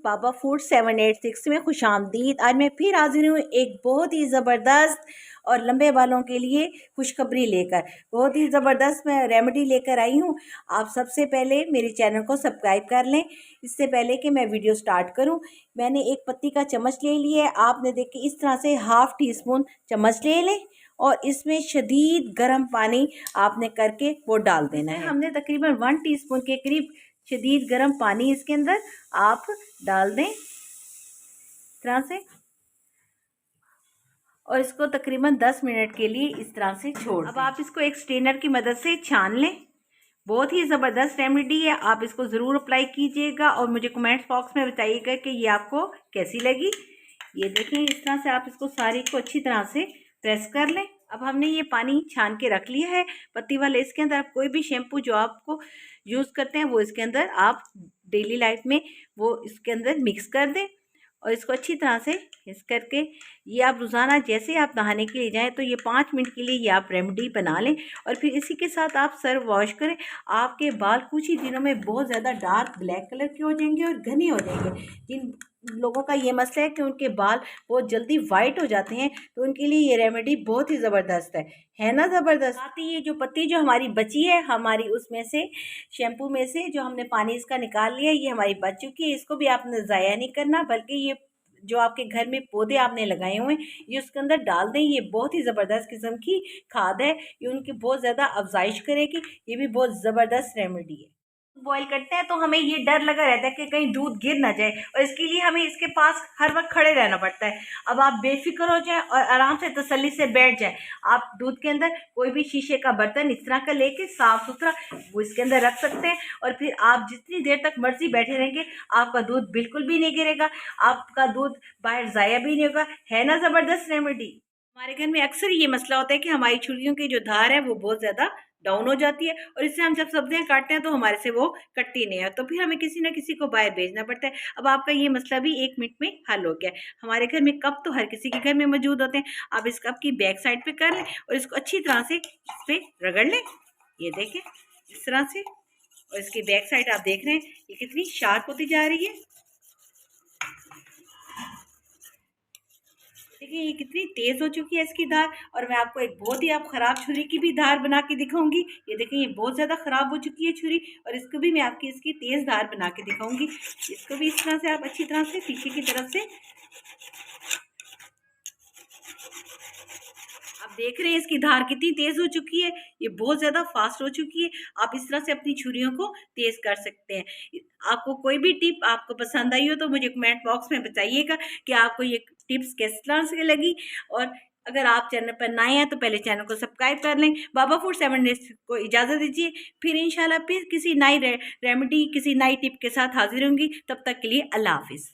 बाबा food 786 में खुशामदीद। आज मैं फिर हाजिर हूँ एक बहुत ही ज़बरदस्त और लंबे बालों के लिए खुशखबरी लेकर। बहुत ही ज़बरदस्त मैं रेमेडी लेकर आई हूँ। आप सबसे पहले मेरे चैनल को सब्सक्राइब कर लें। इससे पहले कि मैं वीडियो स्टार्ट करूँ, मैंने एक पत्ती का चम्मच ले लिया है। आपने देखे इस तरह से हाफ़ टी स्पून चम्मच ले लें और इसमें शदीद गर्म पानी आपने करके वो डाल देना है। हमने तकरीबन 1 टीस्पून के करीब शदीद गर्म पानी इसके अंदर आप डाल दें इस तरह से, और इसको तकरीबन 10 मिनट के लिए इस तरह से छोड़ दें। अब आप इसको एक स्ट्रेनर की मदद से छान लें। बहुत ही ज़बरदस्त रेमेडी है, आप इसको ज़रूर अप्लाई कीजिएगा और मुझे कमेंट्स बॉक्स में बताइएगा कि ये आपको कैसी लगी। ये देखें, इस तरह से आप इसको सारी को अच्छी तरह से प्रेस कर लें। अब हमने ये पानी छान के रख लिया है पत्ती वाले। इसके अंदर आप कोई भी शैम्पू जो आपको यूज़ करते हैं वो इसके अंदर आप डेली लाइफ में वो इसके अंदर मिक्स कर दें और इसको अच्छी तरह से मिक्स करके ये आप रोज़ाना जैसे आप नहाने के लिए जाएं तो ये 5 मिनट के लिए ये आप रेमेडी बना लें और फिर इसी के साथ आप सर वॉश करें। आपके बाल कुछ ही दिनों में बहुत ज़्यादा डार्क ब्लैक कलर के हो जाएंगे और घने हो जाएंगे। जिन लोगों का ये मसला है कि उनके बाल बहुत जल्दी वाइट हो जाते हैं, तो उनके लिए ये रेमेडी बहुत ही ज़बरदस्त है ना ज़बरदस्त। साथ ही ये जो पत्ती जो हमारी बची है हमारी उसमें से शैम्पू में से जो हमने पानी इसका निकाल लिया, ये हमारी बच चुकी है। इसको भी आपने ज़ाया नहीं करना, बल्कि ये जो आपके घर में पौधे आपने लगाए हुए हैं ये उसके अंदर डाल दें। ये बहुत ही ज़बरदस्त किस्म की खाद है, ये उनकी बहुत ज़्यादा अफजाइश करेगी। ये भी बहुत ज़बरदस्त रेमेडी है। बॉईल करते हैं तो हमें ये डर लगा रहता है कि कहीं दूध गिर ना जाए और इसके लिए हमें इसके पास हर वक्त खड़े रहना पड़ता है। अब आप बेफिक्र हो जाएं और आराम से तसल्ली से बैठ जाएं। आप दूध के अंदर कोई भी शीशे का बर्तन इस तरह का लेके साफ सुथरा वो इसके अंदर रख सकते हैं और फिर आप जितनी देर तक मर्जी बैठे रहेंगे आपका दूध बिल्कुल भी नहीं गिरेगा, आपका दूध बाहर ज़ाया भी नहीं होगा। है ना ज़बरदस्त रेमेडी। हमारे घर में अक्सर ये मसला होता है कि हमारी छुरियों की जो धार है वो बहुत ज़्यादा डाउन हो जाती है और इससे हम जब सब्जियां काटते हैं तो हमारे से वो कटती नहीं है, तो फिर हमें किसी ना किसी को बाहर भेजना पड़ता है। अब आपका ये मसला भी 1 मिनट में हल हो गया। हमारे घर में कप तो हर किसी के घर में मौजूद होते हैं। आप इस कप की बैक साइड पे कर लें और इसको अच्छी तरह से इस पे रगड़ लें। ये देखें इस तरह से, और इसकी बैक साइड आप देख रहे हैं ये कितनी शार्प होती जा रही है। देखिए ये कितनी तेज़ हो चुकी है इसकी धार, और मैं आपको एक बहुत ही आप ख़राब छुरी की भी धार बना के दिखाऊंगी। ये देखें ये बहुत ज़्यादा ख़राब हो चुकी है छुरी, और इसको भी मैं आपकी इसकी तेज़ धार बना के दिखाऊंगी। इसको भी इस तरह से आप अच्छी तरह से पीछे की तरफ से आप देख रहे हैं इसकी धार कितनी तेज़ हो चुकी है। ये बहुत ज़्यादा फास्ट हो चुकी है। आप इस तरह से अपनी छुरियों को तेज़ कर सकते हैं। आपको कोई भी टिप आपको पसंद आई हो तो मुझे कमेंट बॉक्स में बताइएगा कि आपको ये टिप्स किस तरह से लगी। और अगर आप चैनल पर नए हैं तो पहले चैनल को सब्सक्राइब कर लें। बाबा फूड 7 डेज को इजाज़त दीजिए, फिर इंशाल्लाह फिर किसी नई रेमेडी किसी नई टिप के साथ हाजिर होंगी। तब तक के लिए अल्लाह हाफिज़।